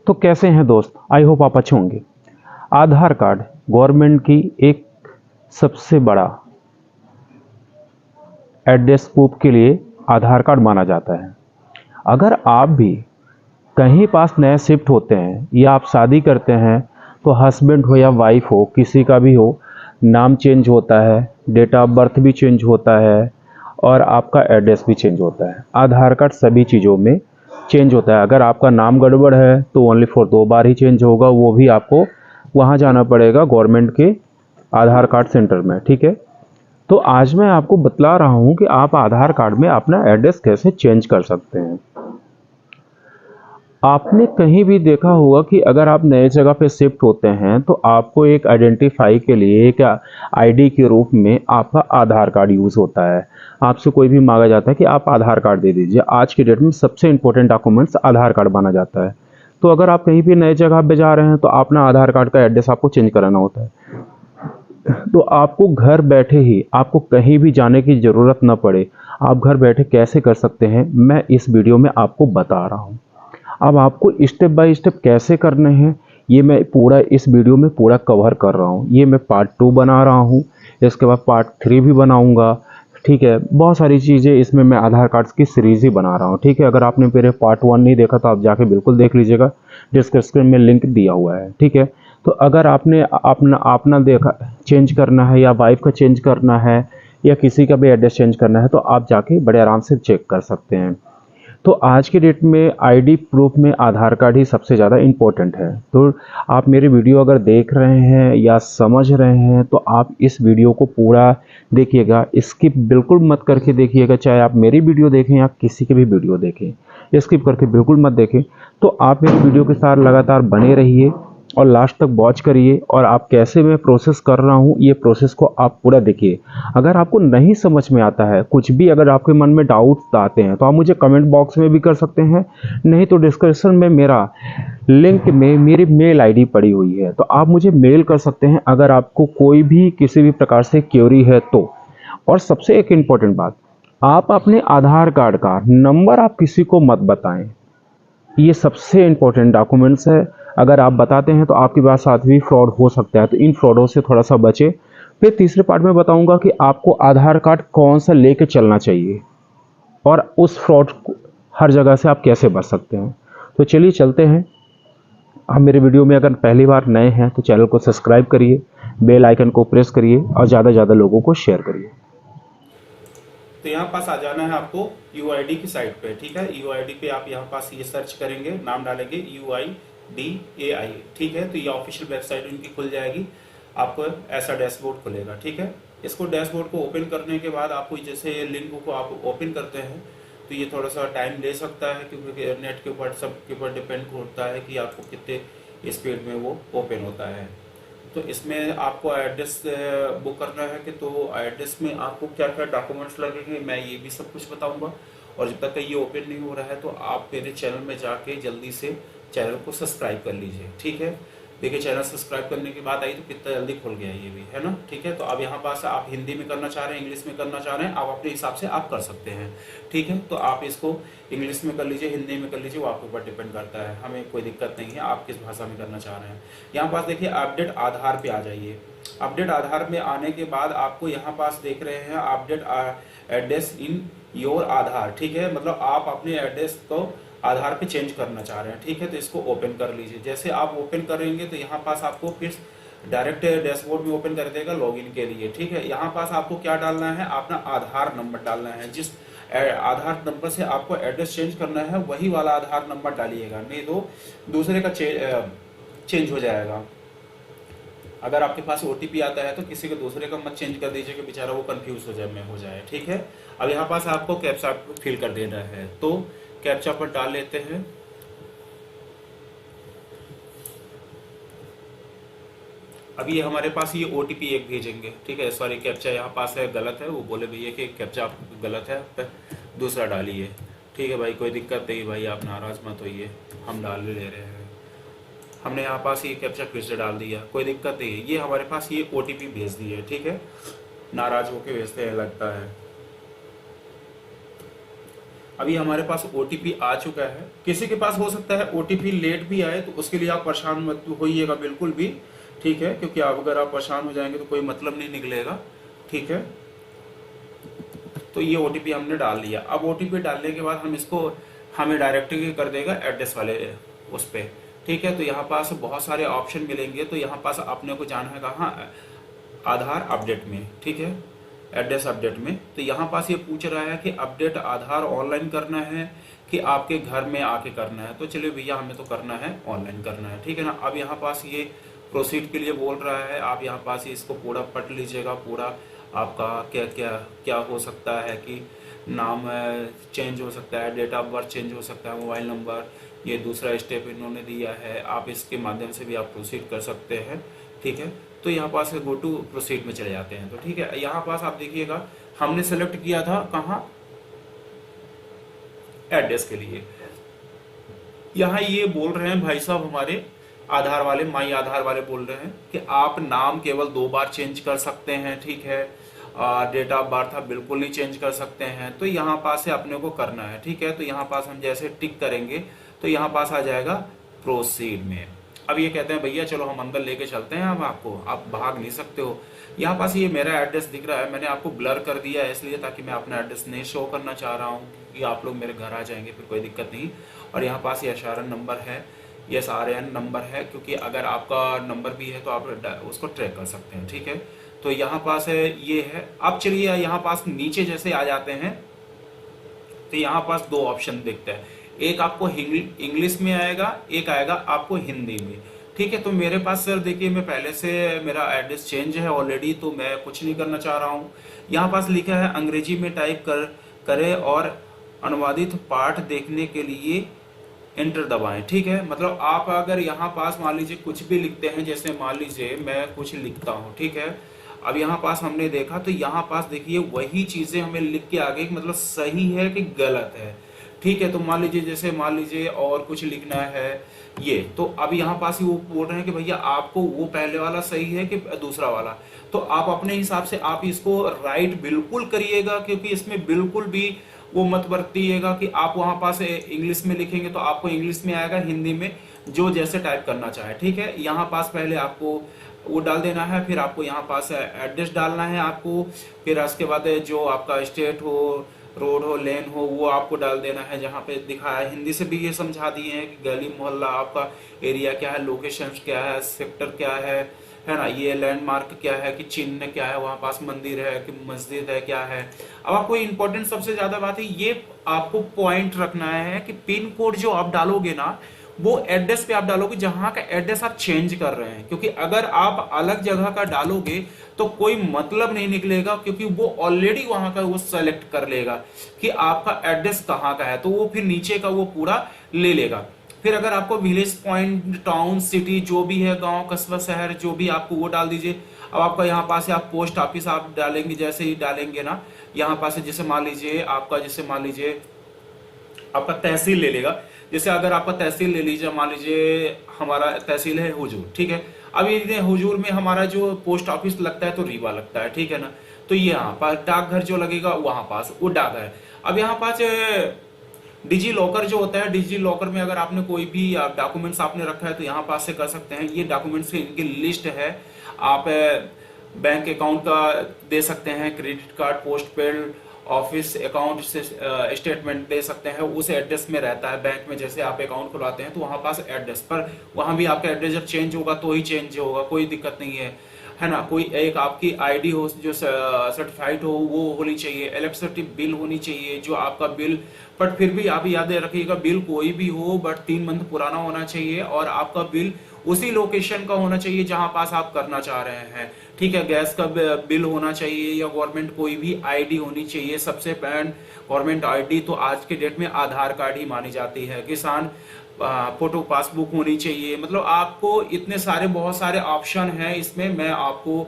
तो कैसे हैं दोस्त, आई होप आप अच्छे होंगे। आधार कार्ड गवर्नमेंट की एक सबसे बड़ा एड्रेस प्रूफ के लिए आधार कार्ड माना जाता है। अगर आप भी कहीं पास नए शिफ्ट होते हैं या आप शादी करते हैं तो हस्बैंड हो या वाइफ हो, किसी का भी हो, नाम चेंज होता है, डेट ऑफ बर्थ भी चेंज होता है और आपका एड्रेस भी चेंज होता है। आधार कार्ड सभी चीज़ों में चेंज होता है। अगर आपका नाम गड़बड़ है तो only for 2 bar he change होगा, वो भी आपको वहाँ जाना पड़ेगा गवर्नमेंट के आधार कार्ड सेंटर में। ठीक है, तो आज मैं आपको बतला रहा हूँ कि आप आधार कार्ड में अपना एड्रेस कैसे चेंज कर सकते हैं। आपने कहीं भी देखा होगा कि अगर आप नए जगह पे शिफ्ट होते हैं तो आपको एक आइडेंटिफाई के लिए एक आईडी के रूप में आपका आधार कार्ड यूज़ होता है। आपसे कोई भी मांगा जाता है कि आप आधार कार्ड दे दीजिए। आज की डेट में सबसे इम्पोर्टेंट डॉक्यूमेंट्स आधार कार्ड माना जाता है। तो अगर आप कहीं भी नए जगह पे जा रहे हैं तो अपना आधार कार्ड का एड्रेस आपको चेंज कराना होता है। तो आपको घर बैठे ही, आपको कहीं भी जाने की ज़रूरत न पड़े, आप घर बैठे कैसे कर सकते हैं मैं इस वीडियो में आपको बता रहा हूँ। अब आपको स्टेप बाय स्टेप कैसे करने हैं ये मैं पूरा इस वीडियो में पूरा कवर कर रहा हूँ। ये मैं पार्ट 2 बना रहा हूँ, इसके बाद पार्ट 3 भी बनाऊँगा। ठीक है, बहुत सारी चीज़ें इसमें मैं आधार कार्ड की सीरीज़ ही बना रहा हूँ। ठीक है, अगर आपने मेरे पार्ट 1 नहीं देखा तो आप जाके बिल्कुल देख लीजिएगा, डिस्क्रिप्शन में लिंक दिया हुआ है। ठीक है, तो अगर आपने अपना अपना देखा चेंज करना है या वाइफ का चेंज करना है या किसी का भी एड्रेस चेंज करना है तो आप जाके बड़े आराम से चेक कर सकते हैं। तो आज के डेट में आईडी प्रूफ में आधार कार्ड ही सबसे ज़्यादा इम्पोर्टेंट है। तो आप मेरी वीडियो अगर देख रहे हैं या समझ रहे हैं तो आप इस वीडियो को पूरा देखिएगा, स्किप बिल्कुल मत करके देखिएगा। चाहे आप मेरी वीडियो देखें या किसी की भी वीडियो देखें, स्किप करके बिल्कुल मत देखें। तो आप मेरी वीडियो के साथ लगातार बने रहिए और लास्ट तक वॉच करिए और आप कैसे मैं प्रोसेस कर रहा हूँ ये प्रोसेस को आप पूरा देखिए। अगर आपको नहीं समझ में आता है कुछ भी, अगर आपके मन में डाउट्स आते हैं तो आप मुझे कमेंट बॉक्स में भी कर सकते हैं, नहीं तो डिस्क्रिप्शन में मेरा लिंक में मेरी मेल आईडी पड़ी हुई है, तो आप मुझे मेल कर सकते हैं अगर आपको कोई भी किसी भी प्रकार से क्वेरी है तो। और सबसे एक इम्पॉर्टेंट बात, आप अपने आधार कार्ड का नंबर आप किसी को मत बताएं। ये सबसे इम्पोर्टेंट डॉक्यूमेंट्स है। अगर आप बताते हैं तो आपके पास साथ भी फ्रॉड हो सकता है, तो इन फ्रॉडों से थोड़ा सा बचें। फिर तीसरे पार्ट में बताऊंगा कि आपको आधार कार्ड कौन सा लेके चलना चाहिए और उस फ्रॉड को हर जगह से आप कैसे बच सकते हैं। तो चलिए चलते हैं। आप मेरे वीडियो में अगर पहली बार नए हैं तो चैनल को सब्सक्राइब करिए, बेल आइकन को प्रेस करिए और ज़्यादा से ज़्यादा लोगों को शेयर करिए। तो यहाँ पास आ जाना है आपको यूआईडी की साइट पे। ठीक है, यूआईडी पे आप यहाँ पास ये सर्च करेंगे, नाम डालेंगे UIDAI। ठीक है, तो ये ऑफिशियल वेबसाइट उनकी खुल जाएगी, आपको ऐसा डैशबोर्ड खुलेगा। ठीक है, इसको डैशबोर्ड को ओपन करने के बाद आपको जैसे लिंक को आप ओपन करते हैं तो ये थोड़ा सा टाइम ले सकता है, क्योंकि नेट के ऊपर सब के ऊपर डिपेंड होता है कि आपको कितने स्पीड में वो ओपन होता है। तो इसमें आपको एड्रेस बुक करना है कि तो एड्रेस में आपको क्या क्या डॉक्यूमेंट्स लगेंगे मैं ये भी सब कुछ बताऊंगा। और जब तक ये ओपन नहीं हो रहा है तो आप मेरे चैनल में जाके जल्दी से चैनल को सब्सक्राइब कर लीजिए। ठीक है, देखिए चैनल सब्सक्राइब करने की बात आई तो कितना जल्दी खुल गया ये भी, है ना। ठीक है, तो अब यहाँ पास आप हिंदी में करना चाह रहे हैं, इंग्लिश में करना चाह रहे हैं, आप अपने हिसाब से आप कर सकते हैं। ठीक है, तो आप इसको इंग्लिश में कर लीजिए, हिंदी में कर लीजिए, वो आपके ऊपर डिपेंड करता है, हमें कोई दिक्कत नहीं है आप किस भाषा में करना चाह रहे हैं। यहाँ पास देखिए अपडेट आधार पे आ जाइए। अपडेट आधार में आने के बाद आपको यहाँ पास देख रहे हैं अपडेट एड्रेस इन योर आधार। ठीक है, मतलब आप अपने एड्रेस को आधार पे चेंज करना चाह रहे हैं। ठीक है, तो इसको ओपन कर लीजिए। जैसे आप ओपन करेंगे तो यहाँ पास आपको फिर डायरेक्ट डैशबोर्ड में ओपन कर देगा लॉगिन के लिए। ठीक है, यहाँ पास आपको क्या डालना है, अपना आधार नंबर डालना है। जिस आधार नंबर से आपको एड्रेस चेंज करना है वही वाला आधार नंबर डालिएगा, नहीं तो दूसरे का चेंज हो जाएगा। अगर आपके पास ओटीपी आता है तो किसी के दूसरे का मत चेंज कर दीजिए कि बेचारा वो कंफ्यूज हो जाए। ठीक है, अब यहाँ पास आपको कैप्चा फिल कर देना है, तो कैप्चा पर डाल लेते हैं। अभी हमारे पास ये ओटीपी एक भेजेंगे। ठीक है, सॉरी कैप्चा यहाँ पास है गलत है, वो बोले भैया कि कैप्चा गलत है, दूसरा डालिए। ठीक है भाई, कोई दिक्कत नहीं भाई, आप नाराज मत होइए, हम डाल ले रहे हैं। हमने यहाँ पास ये कैप्चा फिर से डाल दिया, कोई दिक्कत नहीं है। ये हमारे पास ये ओटीपी भेज दिए। ठीक है, नाराज होके भेजते हैं लगता है। अभी हमारे पास ओटीपी आ चुका है। किसी के पास हो सकता है ओटीपी लेट भी आए, तो उसके लिए आप परेशान मत होइएगा बिल्कुल भी, ठीक है, क्योंकि आप अगर आप परेशान हो जाएंगे तो कोई मतलब नहीं निकलेगा, ठीक है। तो ये ओटीपी हमने डाल लिया। अब ओटीपी डालने के बाद हम इसको हमें डायरेक्टली कर देगा एड्रेस वाले उस पे, ठीक है। तो यहाँ पास बहुत सारे ऑप्शन मिलेंगे, तो यहाँ पास अपने को जाना है कहाँ, आधार अपडेट में, ठीक है, एड्रेस अपडेट में। तो यहाँ पास ये पूछ रहा है कि अपडेट आधार ऑनलाइन करना है कि आपके घर में आके करना है। तो चलिए भैया हमें तो करना है, ऑनलाइन करना है, ठीक है ना। अब यहाँ पास ये प्रोसीड के लिए बोल रहा है, आप यहाँ पास इसको पूरा पढ़ लीजिएगा। पूरा आपका क्या क्या क्या हो सकता है कि नाम चेंज हो सकता है, डेट ऑफ बर्थ चेंज हो सकता है, मोबाइल नंबर, ये दूसरा स्टेप इन्होंने दिया है। आप इसके माध्यम से भी आप प्रोसीड कर सकते हैं, ठीक है। तो यहाँ पास गो टू प्रोसीड में चले जाते हैं। तो ठीक है, यहाँ पास आप देखिएगा हमने सेलेक्ट किया था कहाँ, एड्रेस के लिए। यहाँ ये बोल रहे हैं भाई साहब हमारे आधार वाले, माई आधार वाले बोल रहे हैं कि आप नाम केवल 2 बार चेंज कर सकते हैं, ठीक है। डेट ऑफ बर्थ आप बिल्कुल नहीं चेंज कर सकते हैं। तो यहाँ पास से अपने को करना है, ठीक है। तो यहाँ पास हम जैसे टिक करेंगे तो यहाँ पास आ जाएगा प्रोसीड में। अब ये कहते हैं भैया चलो हम अंदर लेके चलते हैं, अब आपको, आप भाग नहीं सकते हो। यहाँ पास ये मेरा एड्रेस दिख रहा है, मैंने आपको ब्लर कर दिया है इसलिए ताकि मैं अपना एड्रेस नहीं शो करना चाह रहा हूँ कि आप लोग मेरे घर आ जाएंगे, फिर कोई दिक्कत नहीं। और यहाँ पास ये SRN नंबर है, ये SRN नंबर है, क्योंकि अगर आपका नंबर भी है तो आप उसको ट्रैक कर सकते हैं, ठीक है। तो यहाँ पास है, ये है। अब चलिए यहाँ पास नीचे जैसे आ जाते हैं तो यहाँ पास 2 ऑप्शन दिखते हैं, एक आपको इंग्लिश में आएगा, एक आएगा आपको हिंदी में, ठीक है। तो मेरे पास सर देखिए मैं पहले से मेरा एड्रेस चेंज है ऑलरेडी, तो मैं कुछ नहीं करना चाह रहा हूँ। यहाँ पास लिखा है अंग्रेजी में टाइप करें और अनुवादित पाठ देखने के लिए एंटर दबाएं, ठीक है। मतलब आप अगर यहाँ पास मान लीजिए कुछ भी लिखते हैं, जैसे मान लीजिए मैं कुछ लिखता हूँ, ठीक है। अब यहाँ पास हमने देखा तो यहाँ पास देखिए वही चीजें हमें लिख के आ गई, मतलब सही है कि गलत है, ठीक है। तो मान लीजिए जैसे मान लीजिए और कुछ लिखना है ये, तो अब यहाँ पास ही वो बोल रहे हैं कि भैया आपको वो पहले वाला सही है कि दूसरा वाला। तो आप अपने हिसाब से आप इसको राइट बिल्कुल करिएगा, क्योंकि इसमें बिल्कुल भी वो मत बरतिएगा कि आप वहां पास इंग्लिश में लिखेंगे तो आपको इंग्लिश में आएगा, हिंदी में जो जैसे टाइप करना चाहे, ठीक है। यहाँ पास पहले आपको वो डाल देना है, फिर आपको यहाँ पास एड्रेस डालना है आपको, फिर उसके बाद जो आपका स्टेट हो, रोड हो, लेन हो, वो आपको डाल देना है जहाँ पे दिखाया है। हिंदी से भी ये समझा दिए हैं कि गली मोहल्ला आपका एरिया क्या है, लोकेशन क्या है, सेक्टर क्या है ना, ये लैंडमार्क क्या है कि चिन्ह क्या है, वहां पास मंदिर है कि मस्जिद है, क्या है। अब आपको इंपॉर्टेंट सबसे ज्यादा बात है, ये आपको पॉइंट रखना है कि पिन कोड जो आप डालोगे ना, वो एड्रेस पे आप डालोगे जहां का एड्रेस आप चेंज कर रहे हैं, क्योंकि अगर आप अलग जगह का डालोगे तो कोई मतलब नहीं निकलेगा, क्योंकि वो ऑलरेडी वहां का वो सेलेक्ट कर लेगा कि आपका एड्रेस कहाँ का है, तो वो फिर नीचे का वो पूरा ले लेगा। फिर अगर आपको विलेज, पॉइंट, टाउन, सिटी जो भी है, गांव, कस्बा, शहर जो भी आपको वो डाल दीजिए। अब आपका यहाँ पास आप पोस्ट ऑफिस आप डालेंगे, जैसे ही डालेंगे ना यहाँ पास जैसे मान लीजिए आपका, जैसे मान लीजिए आपका तहसील ले लेगा, जैसे अगर आपका तहसील ले लीजिए, मान लीजिए हमारा तहसील है हुजूर, ठीक है। अब ये हुजूर में हमारा जो पोस्ट ऑफिस लगता है तो रीवा लगता है, ठीक है ना। तो ये यहाँ पास डाकघर जो लगेगा वहां पास वो डाक है। अब यहाँ पास डिजी लॉकर जो होता है, डिजी लॉकर में अगर आपने कोई भी डॉक्यूमेंट्स आपने रखा है तो यहाँ पास से कर सकते हैं। ये डॉक्यूमेंट्स की इनकी लिस्ट है, आप बैंक अकाउंट का दे सकते हैं, credit card, post paid, office account से स्टेटमेंट दे सकते हैं, उस एड्रेस में रहता है। बैंक में जैसे आप अकाउंट खुलवाते हैं तो वहां पास एड्रेस पर, वहां भी आपका एड्रेस जब चेंज होगा तो ही चेंज होगा, कोई दिक्कत नहीं है ना। कोई एक आपकी आईडी हो जो सर्टिफाइड हो वो होनी चाहिए, इलेक्ट्रिसिटी बिल होनी चाहिए जो आपका बिल, बट फिर भी आप याद रखिएगा बिल कोई भी हो बट 3 मंथ पुराना होना चाहिए और आपका बिल उसी लोकेशन का होना चाहिए जहां पास आप करना चाह रहे हैं, ठीक है। गैस का बिल होना चाहिए या गवर्नमेंट कोई भी आईडी होनी चाहिए, सबसे पहले गवर्नमेंट आईडी तो आज के डेट में आधार कार्ड ही मानी जाती है। किसान फोटो पासबुक होनी चाहिए, मतलब आपको इतने सारे बहुत सारे ऑप्शन हैं इसमें। मैं आपको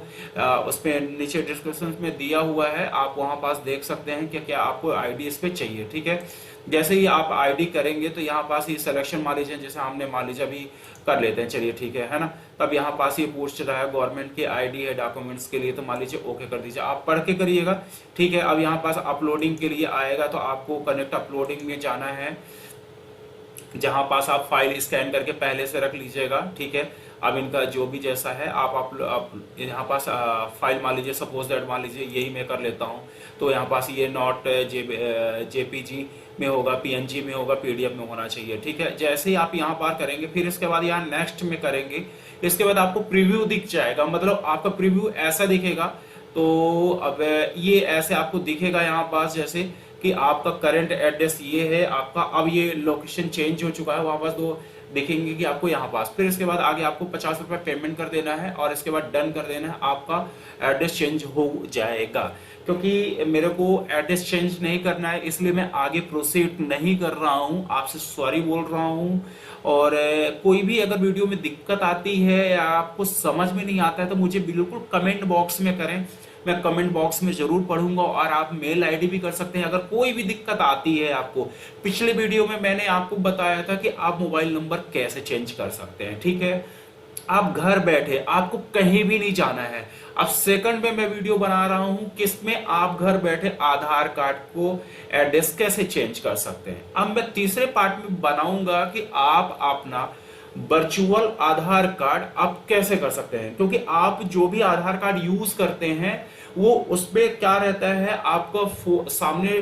उसमें नीचे डिस्क्रिप्शन में दिया हुआ है, आप वहां पास देख सकते हैं कि क्या आपको आईडी इस पे चाहिए। ठीक है, जैसे ही आप आईडी करेंगे तो यहाँ पास ये सिलेक्शन मान लीजिए, जैसे हमने मान लीजिए अभी कर लेते हैं, चलिए ठीक है ना। तब यहाँ पास ये पूछ रहा है गवर्नमेंट की आईडी है डॉक्यूमेंट्स के लिए, तो मान लीजिए ओके कर दीजिए, आप पढ़ के करिएगा। ठीक है, अब यहाँ पास अपलोडिंग के लिए आएगा, तो आपको कनेक्ट अपलोडिंग में जाना है, जहां पास आप फाइल स्कैन करके पहले से रख लीजिएगा। ठीक है, अब इनका जो भी जैसा है आप यहाँ पास फाइल मान लीजिए, सपोज दैट मान लीजिए यही मैं कर लेता हूँ, तो यहाँ पास ये नॉट जेपीजी में होगा, पीएनजी में होगा, पीडीएफ में होना चाहिए। ठीक है, जैसे ही आप यहाँ पार करेंगे, फिर इसके बाद यहाँ नेक्स्ट में करेंगे, इसके बाद आपको प्रीव्यू दिख जाएगा, मतलब आपका प्रीव्यू ऐसा दिखेगा। तो अब ये ऐसे आपको दिखेगा यहाँ पास, जैसे कि आपका करंट एड्रेस ये है आपका, अब ये लोकेशन चेंज हो चुका है, वहां पास दो दिखेंगे कि आपको यहाँ पास। फिर इसके बाद आगे आपको 50 रुपए पेमेंट कर देना है और इसके बाद डन कर देना है, आपका एड्रेस चेंज हो जाएगा। क्योंकि मेरे को एड्रेस चेंज नहीं करना है, इसलिए मैं आगे प्रोसीड नहीं कर रहा हूँ, आपसे सॉरी बोल रहा हूँ। और कोई भी अगर वीडियो में दिक्कत आती है या आपको समझ में नहीं आता है, तो मुझे बिल्कुल कमेंट बॉक्स में करें, मैं कमेंट बॉक्स में जरूर पढ़ूंगा। और आप मेल आईडी भी कर सकते हैं अगर कोई भी दिक्कत आती है आपको। पिछले वीडियो में मैंने आपको बताया था कि आप मोबाइल नंबर कैसे चेंज कर सकते हैं। ठीक है, आप घर बैठे, आपको कहीं भी नहीं जाना है। अब सेकंड में मैं वीडियो बना रहा हूं किसमें आप घर बैठे आधार कार्ड को एड्रेस कैसे चेंज कर सकते हैं। अब मैं तीसरे पार्ट में बनाऊंगा कि आप अपना वर्चुअल आधार कार्ड आप कैसे कर सकते हैं, क्योंकि आप जो भी आधार कार्ड यूज करते हैं वो उसमें क्या रहता है, आपका सामने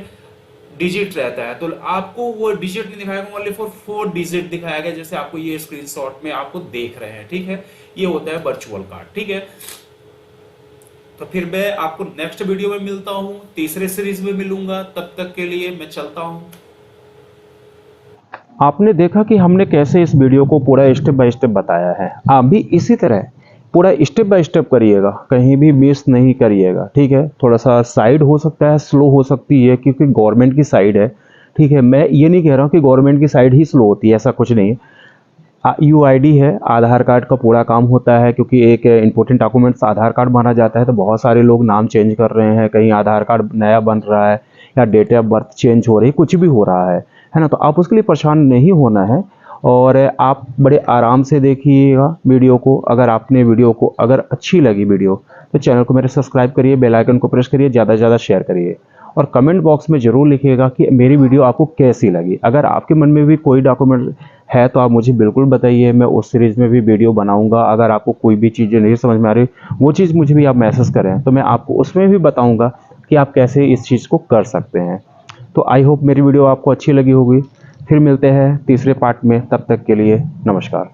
डिजिट रहता है, तो आपको वो डिजिट नहीं दिखाएगा, ओनली फॉर 4 डिजिट दिखाएगा, जैसे आपको ये स्क्रीनशॉट में आपको देख रहे हैं। ठीक है, ये होता है वर्चुअल कार्ड। ठीक है, तो फिर मैं आपको नेक्स्ट वीडियो में मिलता हूं, तीसरे सीरीज में मिलूंगा, तब तक के लिए मैं चलता हूं। आपने देखा कि हमने कैसे इस वीडियो को पूरा स्टेप बाय स्टेप बताया है। आप भी इसी तरह पूरा स्टेप बाय स्टेप करिएगा, कहीं भी मिस नहीं करिएगा। ठीक है, थोड़ा सा साइड हो सकता है, स्लो हो सकती है, क्योंकि गवर्नमेंट की साइड है। ठीक है, मैं ये नहीं कह रहा हूँ कि गवर्नमेंट की साइड ही स्लो होती है, ऐसा कुछ नहीं है। यूआईडी है, आधार कार्ड का पूरा काम होता है, क्योंकि एक इम्पोर्टेंट डॉक्यूमेंट्स आधार कार्ड माना जाता है। तो बहुत सारे लोग नाम चेंज कर रहे हैं, कहीं आधार कार्ड नया बन रहा है या डेट ऑफ बर्थ चेंज हो रही है, कुछ भी हो रहा है ना। तो आप उसके लिए परेशान नहीं होना है, और आप बड़े आराम से देखिएगा वीडियो को। अगर आपने वीडियो को अगर अच्छी लगी वीडियो, तो चैनल को मेरे सब्सक्राइब करिए, बेल आइकन को प्रेस करिए, ज़्यादा से ज़्यादा शेयर करिए, और कमेंट बॉक्स में ज़रूर लिखिएगा कि मेरी वीडियो आपको कैसी लगी। अगर आपके मन में भी कोई डॉक्यूमेंट है तो आप मुझे बिल्कुल बताइए, मैं उस सीरीज़ में भी वीडियो बनाऊंगा। अगर आपको कोई भी चीज़ें नहीं समझ में आ रही, वो चीज़ मुझे भी आप मैसेज करें, तो मैं आपको उसमें भी बताऊंगा कि आप कैसे इस चीज़ को कर सकते हैं। तो आई होप मेरी वीडियो आपको अच्छी लगी होगी। फिर मिलते हैं तीसरे पार्ट में, तब तक के लिए नमस्कार।